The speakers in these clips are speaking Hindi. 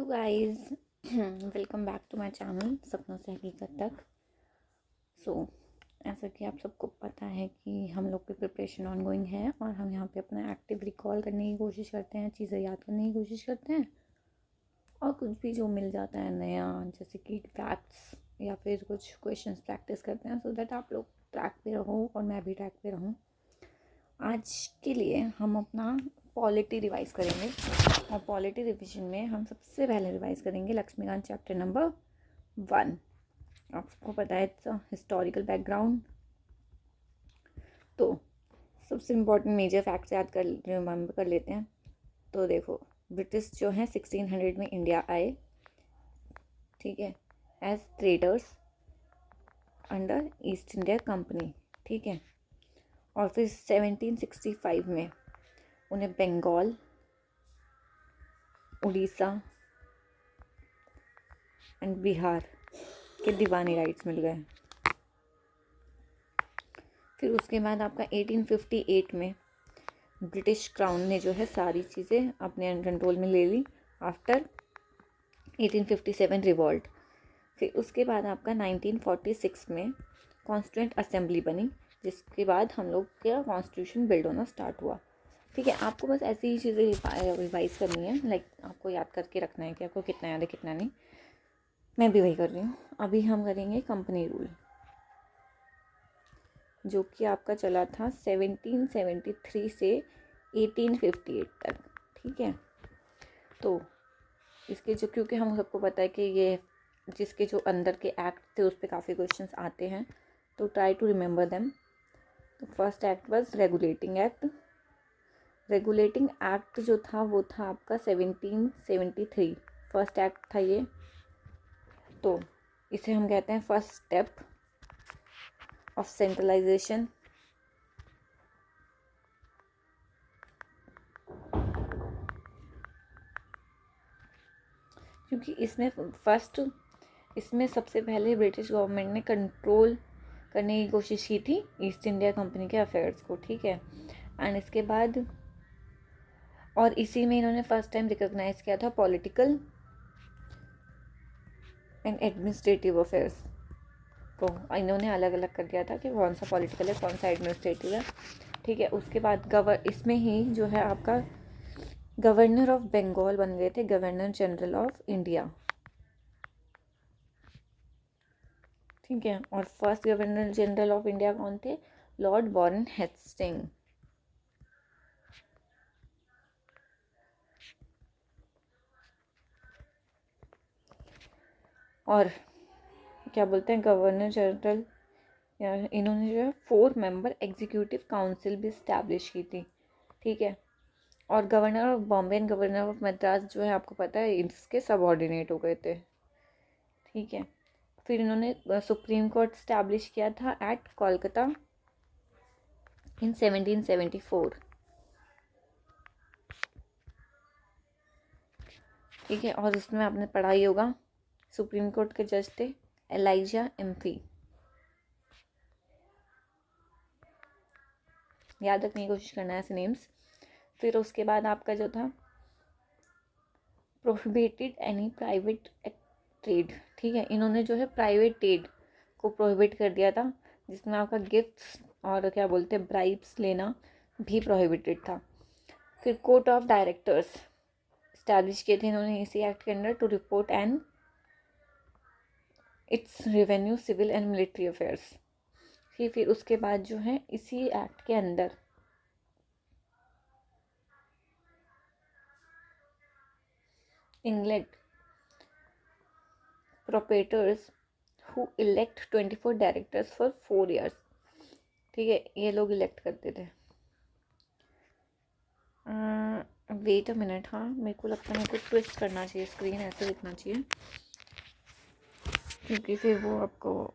Guys, welcome back to my channel सपनों से हकीकत तक। ऐसा कि आप सबको पता है कि हम लोग की प्रिपरेशन ऑनगोइंग है और हम यहाँ पे अपना एक्टिव रिकॉल करने की कोशिश करते हैं, चीज़ें याद करने की कोशिश करते हैं और कुछ भी जो मिल जाता है नया, जैसे कि फैक्ट्स या फिर कुछ क्वेश्चंस प्रैक्टिस करते हैं, सो दैट आप लोग ट्रैक पे रहो और मैं भी ट्रैक पे रहूँ। आज के लिए हम अपना पॉलिटी रिवाइज करेंगे और पॉलिटी रिविजन में हम सबसे पहले रिवाइज करेंगे लक्ष्मीकांत चैप्टर नंबर 1। आपको पता है इट्स हिस्टोरिकल बैकग्राउंड। तो सबसे इम्पोर्टेंट मेजर फैक्ट्स याद कर रिमेंबर कर लेते हैं। तो देखो, ब्रिटिश जो है 1600 में इंडिया आए, ठीक है, as traders under East India Company, ठीक है। और फिर 1765 में उन्हें बंगाल, उड़ीसा एंड बिहार के दीवानी राइट्स मिल गए। फिर उसके बाद आपका 1858 में ब्रिटिश क्राउन ने जो है सारी चीज़ें अपने कंट्रोल में ले ली आफ्टर 1857 रिवॉल्ट। फिर उसके बाद आपका 1946 में कॉन्स्टिट्यूएंट असेंबली बनी, जिसके बाद हम लोग का कॉन्स्टिट्यूशन बिल्ड होना स्टार्ट हुआ, ठीक है। आपको बस ऐसी ही चीज़ें रिवाइज करनी है, लाइक आपको याद करके रखना है कि आपको कितना याद है कितना नहीं। मैं भी वही कर रही हूँ। अभी हम करेंगे कंपनी रूल, जो कि आपका चला था 1773 से 1858 तक, ठीक है। तो इसके जो, क्योंकि हम सबको पता है कि ये जिसके जो अंदर के एक्ट थे उस पर काफ़ी क्वेश्चंस आते हैं, तो ट्राई टू रिमेंबर देम। तो first act was regulating act. Regulating act जो था वो था आपका 1773, फर्स्ट एक्ट था ये। तो इसे हम कहते हैं फर्स्ट स्टेप ऑफ सेंट्रलाइजेशन। क्योंकि इसमें सबसे पहले ब्रिटिश गवर्नमेंट ने कंट्रोल करने की कोशिश की थी ईस्ट इंडिया कंपनी के अफेयर्स को, ठीक है। एंड इसके बाद और इसी में इन्होंने फर्स्ट टाइम रिकॉग्नाइज किया था पॉलिटिकल एंड एडमिनिस्ट्रेटिव अफेयर्स को। इन्होंने अलग अलग कर दिया था कि कौन सा पॉलिटिकल है कौन सा एडमिनिस्ट्रेटिव है, ठीक है। उसके बाद इसमें ही जो है आपका गवर्नर ऑफ बंगाल बन गए थे गवर्नर जनरल ऑफ इंडिया, ठीक है। और first governor general of India कौन थे? Lord Warren Hasting. और क्या बोलते हैं गवर्नर जनरल, इन्होंने जो है 4 मेंबर एग्जीक्यूटिव काउंसिल भी इस्टेब्लिश की थी, ठीक है। और governor of Bombay and governor of Madras जो है आपको पता है इसके सबऑर्डिनेट हो गए थे, ठीक है। फिर इन्होंने सुप्रीम कोर्ट इस्टेब्लिश किया था एट कोलकाता इन 1774, ठीक है। और उसमें आपने पढ़ा ही होगा, सुप्रीम कोर्ट के जज थे एलाइजा एम्फी। याद रखने की कोशिश करना है ऐसे नेम्स। फिर उसके बाद आपका जो था प्रोहिबिटेड एनी प्राइवेट ट्रेड, ठीक है। इन्होंने जो है प्राइवेट ट्रेड को प्रोहिबिट कर दिया था, जिसमें आपका गिफ्ट्स और क्या बोलते हैं ब्राइब्स लेना भी प्रोहिबिटेड था। फिर कोर्ट ऑफ डायरेक्टर्स इस्टेब्लिश किए थे इन्होंने इसी एक्ट के under to report and its revenue civil and military affairs. फिर उसके बाद जो है इसी एक्ट के अंदर England proprietors who elect 24 directors for 4 years, ठीक है। ये लोग इलेक्ट करते थे। वेट अ मिनट, हाँ मेरे को लगता है मेरे को ट्विस्ट करना चाहिए, स्क्रीन ऐसे दिखना चाहिए, क्योंकि फिर वो आपको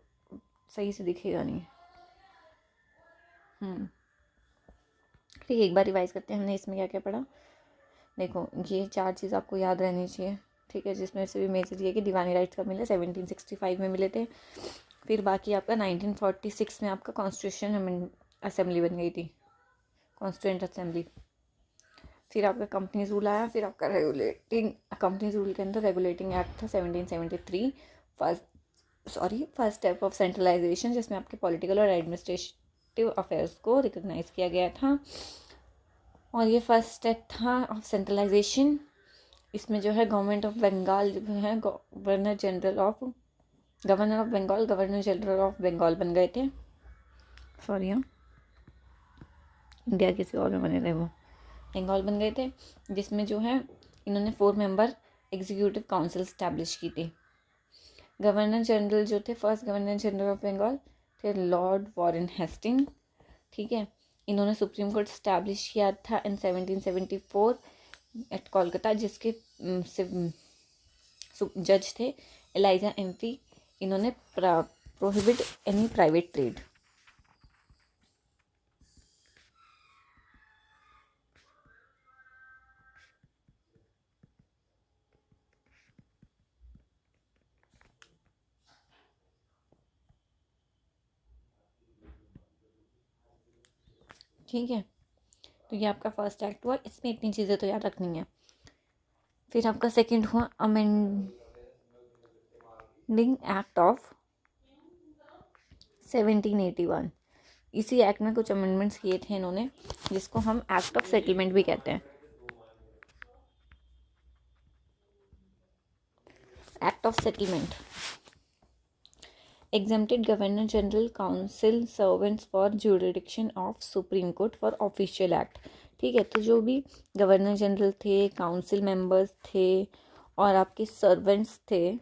सही से दिखेगा नहीं। ठीक है, एक बार रिवाइज करते हैं हमने इसमें क्या क्या पढ़ा। देखो, ये 4 चीज़ आपको याद रहनी चाहिए, ठीक है। जिसमें से भी मेजर ये कि दीवानी राइट्स कब मिले, 1765 में मिले थे। फिर बाकी आपका 1946 में आपका कॉन्स्टिट्यूशन असेंबली बन गई थी, कॉन्स्टिट्यूएंट असेंबली। फिर आपका कंपनीज रूल आया, फिर आपका रेगुलेटिंग कंपनीज रूल के अंदर रेगुलेटिंग एक्ट था 1773, फर्स्ट स्टेप ऑफ सेंट्रलाइजेशन, जिसमें आपके पॉलिटिकल और एडमिनिस्ट्रेटिव अफेयर्स को रिकॉग्नाइज किया गया था। और ये फर्स्ट स्टेप था ऑफ सेंट्रलाइजेशन। इसमें जो है गवर्नमेंट ऑफ बंगाल जो है गवर्नर जनरल ऑफ बन गए थे। सॉरी हाँ, इंडिया किसी और में बने थे, वो बंगाल बन गए थे, जिसमें जो है इन्होंने 4 मेंबर एग्जीक्यूटिव काउंसिल स्टैब्लिश की थी। गवर्नर जनरल जो थे, first governor general of Bengal थे लॉर्ड वॉरेन हेस्टिंग। ठीक है, इन्होंने सुप्रीम कोर्ट स्टैब्लिश किया था इन 1774 एट कोलकाता, जिसके जज थे एलाइजा एम्फी। इन्होंने प्रोहिबिट एनी प्राइवेट ट्रेड। ठीक है, तो ये आपका फर्स्ट एक्ट हुआ, इसमें इतनी चीज़ें तो याद रखनी है। फिर आपका सेकंड हुआ अमेंडिंग एक्ट ऑफ 1781। इसी एक्ट में कुछ अमेंडमेंट्स किए थे इन्होंने, जिसको हम एक्ट ऑफ सेटलमेंट भी कहते हैं। Act of settlement exempted governor general council servants for jurisdiction of supreme court for official act। ठीक है, तो जो भी गवर्नर जनरल थे, काउंसिल मेंबर्स थे और आपके सर्वेंट्स थे,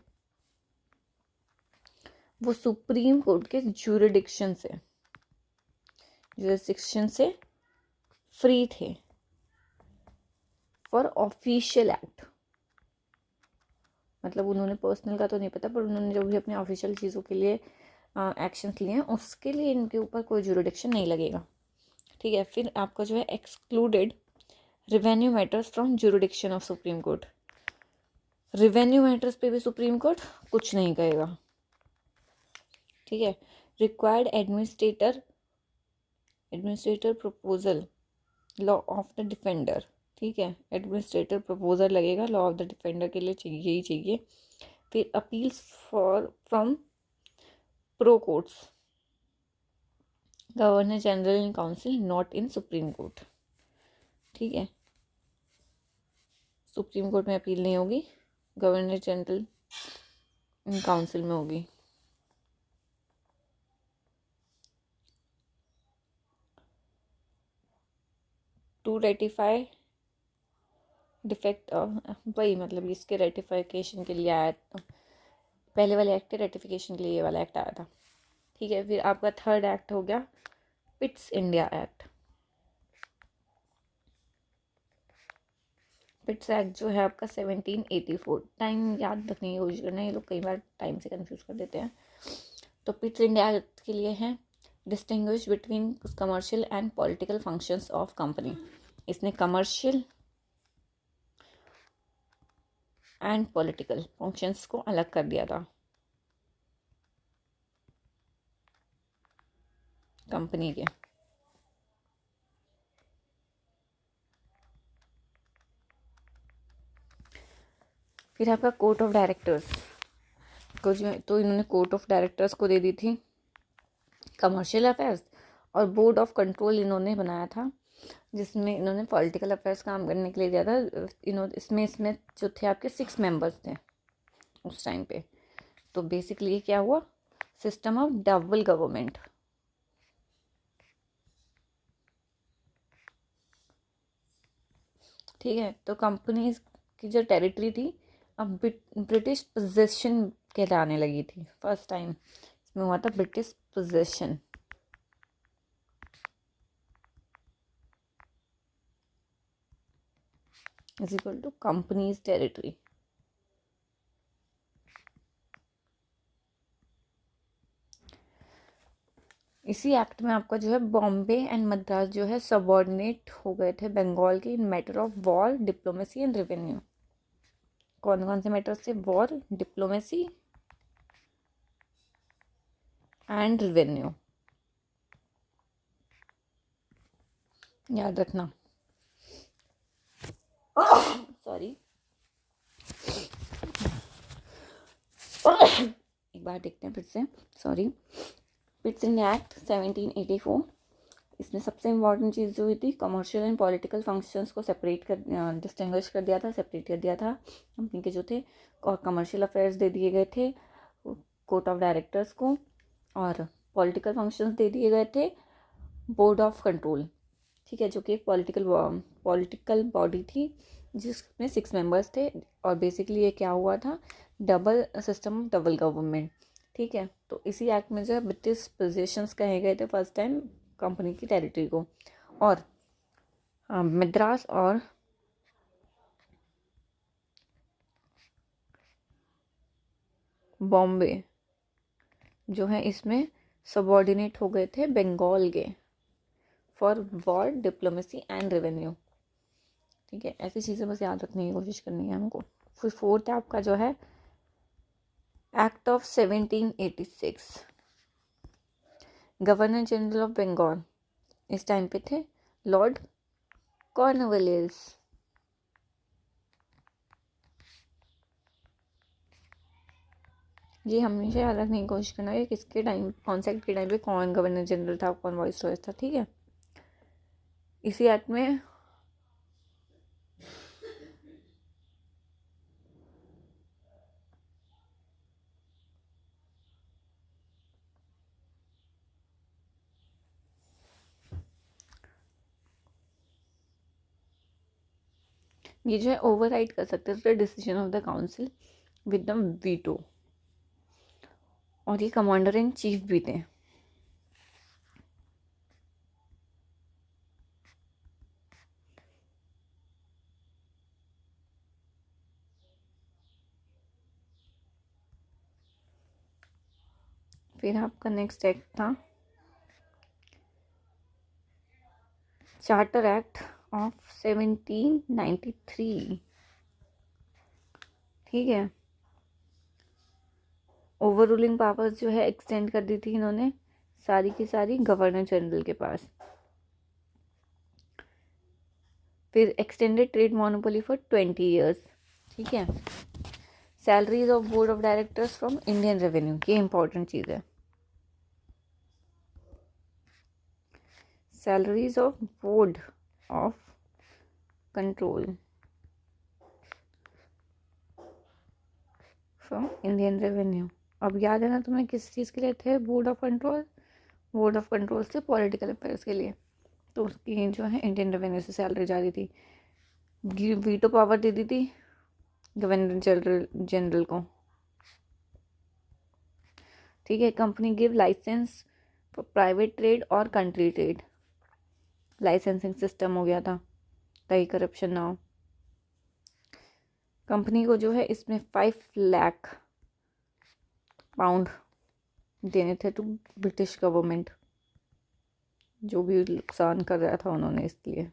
वो सुप्रीम कोर्ट के जुरिडिक्शन से फ्री थे फॉर ऑफिशियल एक्ट। मतलब उन्होंने पर्सनल का तो नहीं पता, पर उन्होंने जो भी अपने ऑफिशियल चीज़ों के लिए एक्शंस लिए हैं, उसके लिए इनके ऊपर कोई जुरिडिक्शन नहीं लगेगा। ठीक है, फिर आपका जो है excluded revenue matters from jurisdiction of supreme court. Revenue matters पे भी सुप्रीम कोर्ट कुछ नहीं कहेगा। ठीक है, required administrator proposal law of the defender. ठीक है, एडमिनिस्ट्रेटर प्रपोजल लगेगा, लॉ ऑफ द डिफेंडर के लिए चाहिए ही चाहिए। फिर appeals from pro courts, governor general in council not in supreme court. ठीक है, सुप्रीम कोर्ट में अपील नहीं होगी, गवर्नर जनरल इन काउंसिल में होगी। टू रेटिफाई डिफेक्ट वही, मतलब इसके रेटिफिकेशन के लिए आया, पहले वाले एक्ट के रेटिफिकेशन के लिए ये वाला एक्ट आया था। ठीक है, फिर आपका थर्ड एक्ट हो गया पिट्स इंडिया एक्ट। पिट्स एक्ट जो है आपका 1784। टाइम याद रखने की कोशिश करना, ये लोग कई बार टाइम से कंफ्यूज कर देते हैं। तो पिट्स इंडिया एक्ट के लिए है distinguish between commercial and political functions of company. इसने कमर्शियल एंड पॉलिटिकल फंक्शंस को अलग कर दिया था कंपनी के। फिर आपका कोर्ट ऑफ डायरेक्टर्स को जो, तो इन्होंने कोर्ट ऑफ डायरेक्टर्स को दे दी थी कमर्शियल अफेयर्स, और बोर्ड ऑफ कंट्रोल इन्होंने बनाया था, जिसमें इन्होंने पॉलिटिकल अफेयर्स काम करने के लिए दिया था। इन्होंने इसमें जो थे आपके 6 मेंबर्स थे उस टाइम पे। तो बेसिकली क्या हुआ, सिस्टम ऑफ डबल गवर्नमेंट। ठीक है, तो कंपनीज की जो टेरिटरी थी अब ब्रिटिश पोजेशन कहलाने लगी थी। फर्स्ट टाइम इसमें हुआ था British possession. Is equal to company's territory. इसी एक्ट में आपका जो है बॉम्बे एंड मद्रास जो है सबऑर्डिनेट हो गए थे बंगाल के इन matter of war, diplomacy and revenue. कौन कौन से मैटर्स थे, वॉर, डिप्लोमेसी एंड रेवेन्यू, याद रखना। बार देखते हैं फिर से, सॉरी। पिट्सबर्ग एक्ट 1784, इसमें सबसे इम्पॉर्टेंट चीज़ जो हुई थी, कमर्शियल एंड पॉलिटिकल फंक्शंस को सेपरेट कर, डिस्टिंग्विश कर दिया था, सेपरेट कर दिया था कंपनी के जो थे, और कमर्शियल अफेयर्स दे दिए गए थे कोर्ट ऑफ डायरेक्टर्स को, और पॉलिटिकल फंक्शंस दे दिए गए थे बोर्ड ऑफ कंट्रोल, ठीक है, जो कि एक पॉलिटिकल बॉडी थी जिसमें 6 मेंबर्स थे। और बेसिकली ये क्या हुआ था, डबल सिस्टम, डबल गवर्नमेंट, ठीक है। तो इसी एक्ट में जो है ब्रिटिश पोजेशंस कहे गए थे फर्स्ट टाइम कंपनी की टेरिटरी को, और मद्रास और बॉम्बे जो है इसमें सबऑर्डिनेट हो गए थे बंगाल के for war, diplomacy and revenue, ठीक है। ऐसी चीज़ें बस याद रखने की कोशिश करनी है हमको। फिर फोर्थ आपका जो है act of 1786, governor general of Bengal इस टाइम पे थे लॉर्ड कॉर्नवालिस, ये हमेशा याद रखने की कोशिश करना है किसके टाइम, कौन से एक्ट के टाइम पे कौन गवर्नर जनरल था, कौन वाइस रॉय था, ठीक है। इसी एक्ट में ये जो है ओवरराइड कर सकते थे decision of the council with the veto, और ये कमांडर इन चीफ भी थे। फिर आपका नेक्स्ट एक्ट था चार्टर एक्ट ऑफ 1793, ठीक है। ओवर रूलिंग पावर्स जो है एक्सटेंड कर दी थी इन्होंने सारी की सारी गवर्नर जनरल के पास। फिर extended trade monopoly for 20 years, ठीक है। Salaries of board of directors from Indian revenue, ये इंपॉर्टेंट चीज़ है। Salaries of board of control from Indian revenue, अब याद है ना तुम्हें किस चीज़ के लिए थे board of control, board of control से पॉलिटिकल अफेयर्स के लिए, तो उसकी जो है इंडियन रेवेन्यू से सैलरी जा रही थी। वीटो पावर दे दी थी गवर्नर जनरल को, ठीक है। Company give license for private trade और कंट्री ट्रेड, लाइसेंसिंग सिस्टम हो गया था ताकि करप्शन ना हो। कंपनी को जो है इसमें 5 लाख पाउंड देने थे टू ब्रिटिश गवर्नमेंट, जो भी नुकसान कर रहा था उन्होंने इसके लिए,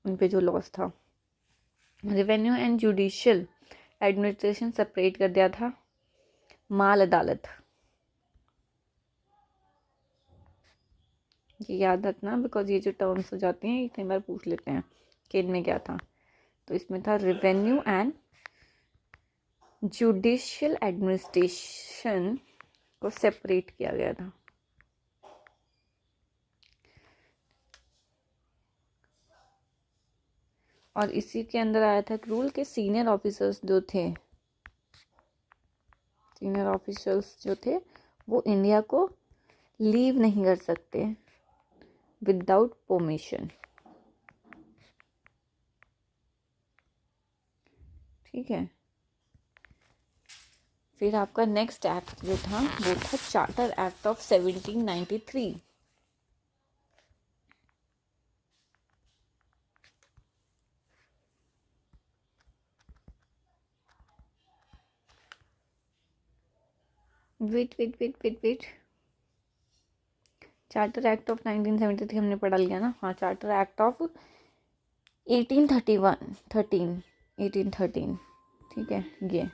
उन पे जो लॉस था। Revenue and judicial administration separate कर दिया था, माल अदालत, ये याद रखना बिकॉज ये जो टर्म्स हो जाती हैं ये कई बार पूछ लेते हैं कि इनमें क्या था। तो इसमें था रेवेन्यू एंड जुडिशियल एडमिनिस्ट्रेशन को सेपरेट किया गया था। और इसी के अंदर आया था रूल के सीनियर ऑफिसर्स जो थे वो इंडिया को लीव नहीं कर सकते विदाउट परमिशन, ठीक है। फिर आपका नेक्स्ट एक्ट जो था वो था charter act of 1793, wait, charter act of 1973 हमने पढ़ा लिया ना, हाँ। चार्टर एक्ट ऑफ 1813, ठीक है। ये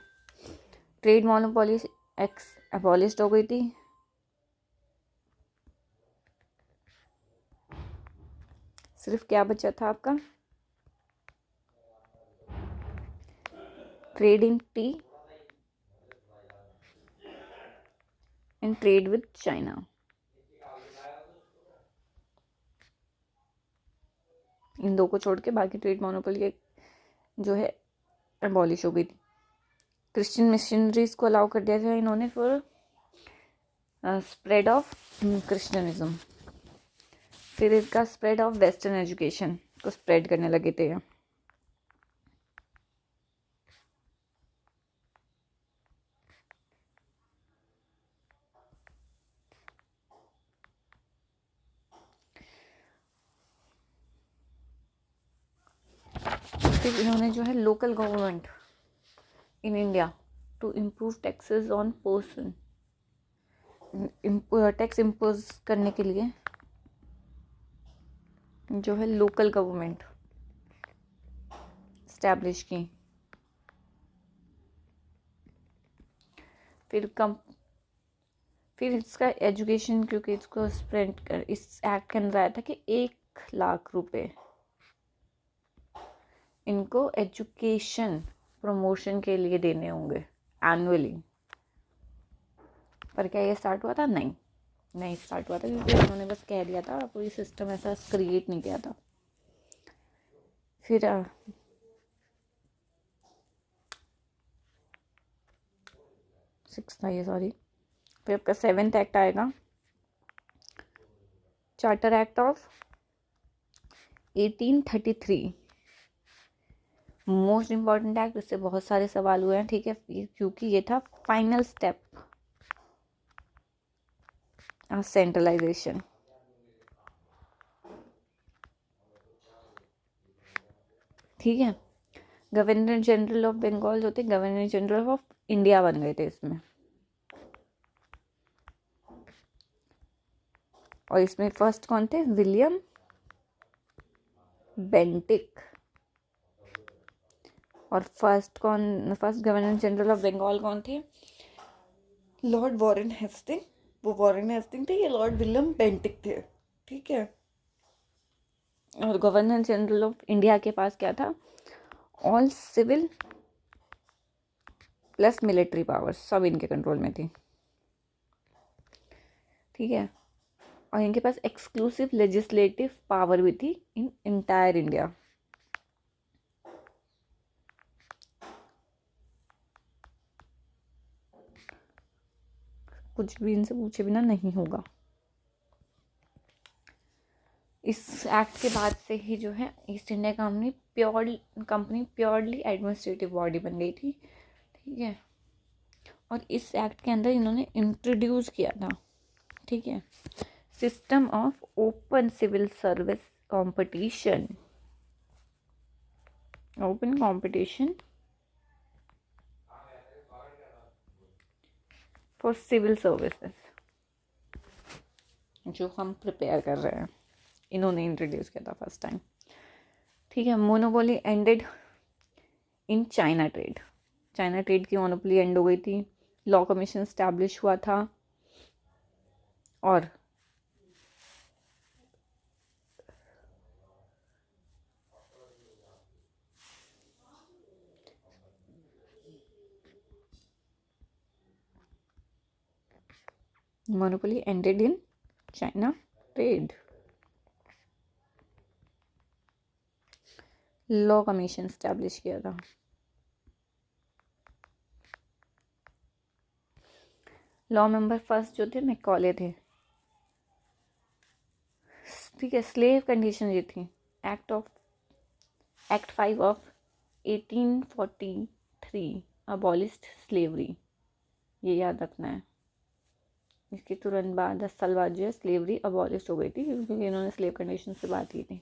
ट्रेड मोनोपोली एक्स अबॉलिश्ड हो गई थी, सिर्फ क्या बचा था आपका, trade in tea and trade with China. इन दो को छोड़ के बाकी ट्रेड मोनोपोली जो है एबॉलिश हो गई थी। क्रिश्चियन मिशनरीज को अलाउ कर दिया था इन्होंने फॉर स्प्रेड ऑफ क्रिश्चियनिज्म। फिर इसका स्प्रेड ऑफ वेस्टर्न एजुकेशन को स्प्रेड करने लगे थे। फिर इन्होंने जो है local government in India to improve taxes on person, tax impose करने के लिए जो है लोकल गवर्नमेंट स्टैब्लिश की। फिर इसका एजुकेशन, क्योंकि इसको स्प्रेड कर, इस एक्ट के अंदर आया था कि 1,00,000 रुपए इनको एजुकेशन प्रमोशन के लिए देने होंगे एनुअली। पर क्या ये स्टार्ट हुआ था? नहीं स्टार्ट हुआ था, क्योंकि उन्होंने बस कह दिया था, कोई सिस्टम ऐसा क्रिएट नहीं किया था। फिर 6 था ये, सॉरी। फिर आपका 7th एक्ट आएगा, charter act of 1833। Most important act, इससे बहुत सारे सवाल हुए हैं, ठीक है, क्योंकि ये था फाइनल स्टेप सेंट्रलाइजेशन। ठीक है, गवर्नर जनरल ऑफ बंगाल जो थे गवर्नर जनरल ऑफ इंडिया बन गए थे इसमें। और इसमें फर्स्ट कौन थे? William Bentinck. और first governor general of Bengal कौन थे? Lord Warren Hastings. वो वॉरेन हेस्टिंग थे, ये लॉर्ड विलियम बेंटिक थे। ठीक है, और गवर्नर जनरल ऑफ इंडिया के पास क्या था? All civil plus military powers सब इनके कंट्रोल में थी। ठीक है, और इनके पास एक्सक्लूसिव लेजिस्लेटिव पावर भी थी इन इंटायर इंडिया। कुछ भी इनसे पूछे बिना नहीं होगा। इस एक्ट के बाद से ही जो है east India company purely administrative body बन गई थी। ठीक है, और इस एक्ट के अंदर इन्होंने इंट्रोड्यूस किया था, ठीक है, system of open civil service competition. Open competition for civil services जो हम प्रिपेयर कर रहे हैं, इन्होंने इंट्रोड्यूस किया था फर्स्ट टाइम। ठीक है, monopoly ended in China trade. China trade की मोनोपोली एंड हो गई थी। लॉ कमीशन स्टैब्लिश हुआ था और monopoly ended in China trade. Law commission establish किया था। लॉ मेंबर फर्स्ट जो थे मैकॉले थे। ठीक है, स्लेव कंडीशन ये थी, एक्ट 5 ऑफ 1843 अबॉलिश्ड स्लेवरी। ये याद रखना है। इसके तुरंत बाद 10 साल बाद जो है स्लेवरी अबॉलिश हो गई थी, क्योंकि इन्होंने स्लेव कंडीशन से बात की थी।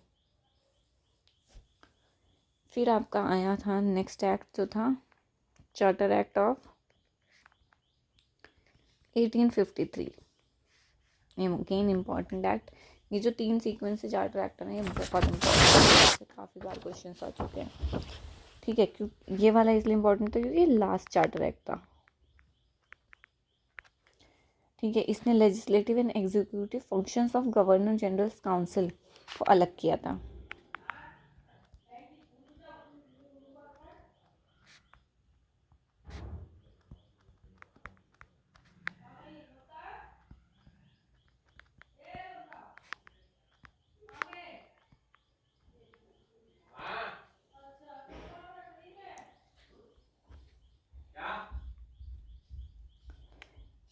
फिर आपका आया था नेक्स्ट एक्ट जो था charter act of 1853। Again important act. ये जो 3 सीक्वेंस से चार्टर एक्ट है ना, ये बहुत इम्पोर्टेंट है, काफ़ी बार क्वेश्चन आ चुके हैं। ठीक है, क्यों ये वाला इसलिए इम्पोर्टेंट था क्योंकि ये लास्ट चार्टर एक्ट था। ठीक है, इसने legislative and executive functions of governor general council को अलग किया था।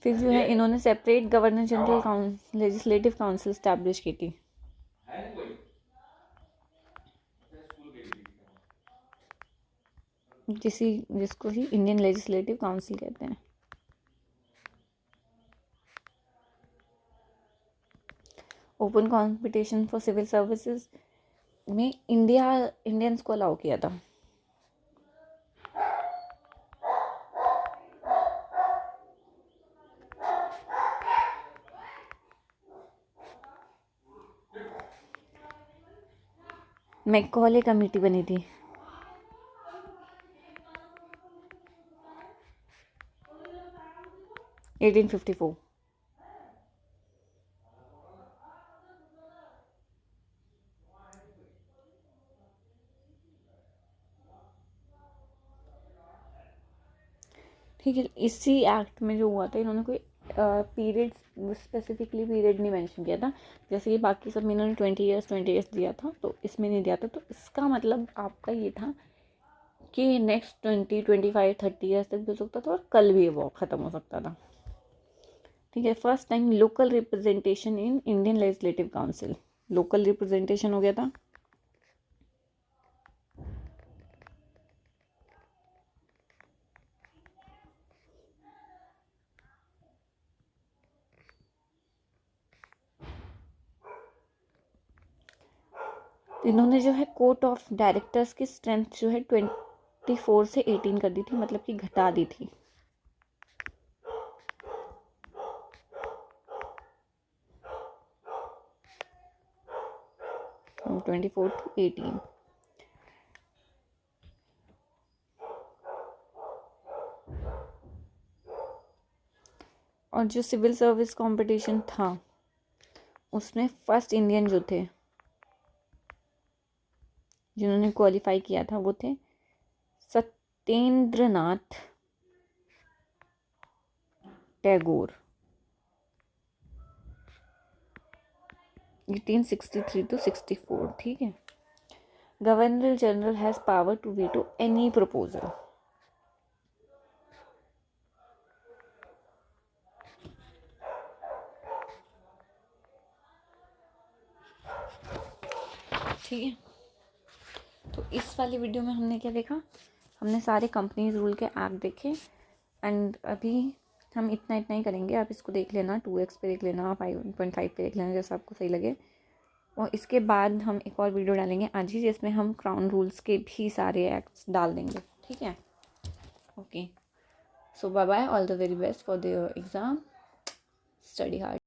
फिर जो है इन्होंने separate governor general legislative council establish की थी। जिसको ही इंडियन लेजिस्लेटिव काउंसिल कहते हैं। Open competition for civil services में इंडियंस को अलाउ किया था। मैकॉले कमेटी बनी थी। ठीक है, इसी एक्ट में जो हुआ था इन्होंने कोई पीरियड स्पेसिफिकली पीरियड नहीं मेंशन किया था, जैसे कि बाकी सब में इन्होंने 20 ईयर्स दिया था, तो इसमें नहीं दिया था। तो इसका मतलब आपका ये था कि नेक्स्ट 20, 25, 30 ईयर्स तक भी हो सकता था और कल भी वो ख़त्म हो सकता था। ठीक है। First time local representation in Indian legislative council, local representation हो गया था। इन्होंने जो है कोर्ट ऑफ डायरेक्टर्स की स्ट्रेंथ जो है 24 से 18 कर दी थी, मतलब कि घटा दी थी। From 24 to 18। और जो सिविल सर्विस कंपटीशन था उसमें फर्स्ट इंडियन जो थे जिन्होंने क्वालिफाई किया था वो थे सत्येंद्रनाथ टैगोर, 1863 to 64। ठीक है। Governor general has power to veto any proposal. ठीक है। तो इस वाली वीडियो में हमने क्या देखा, हमने सारे कंपनीज रूल के एक्ट देखे। एंड अभी हम इतना ही करेंगे, आप इसको देख लेना, 2x पे देख लेना, 5.5 पे देख लेना, जैसा आपको सही लगे। और इसके बाद हम एक और वीडियो डालेंगे आज ही, जिसमें हम क्राउन रूल्स के भी सारे एक्ट्स डाल देंगे। ठीक है। Okay, so bye bye, all the very best for the exam, study hard.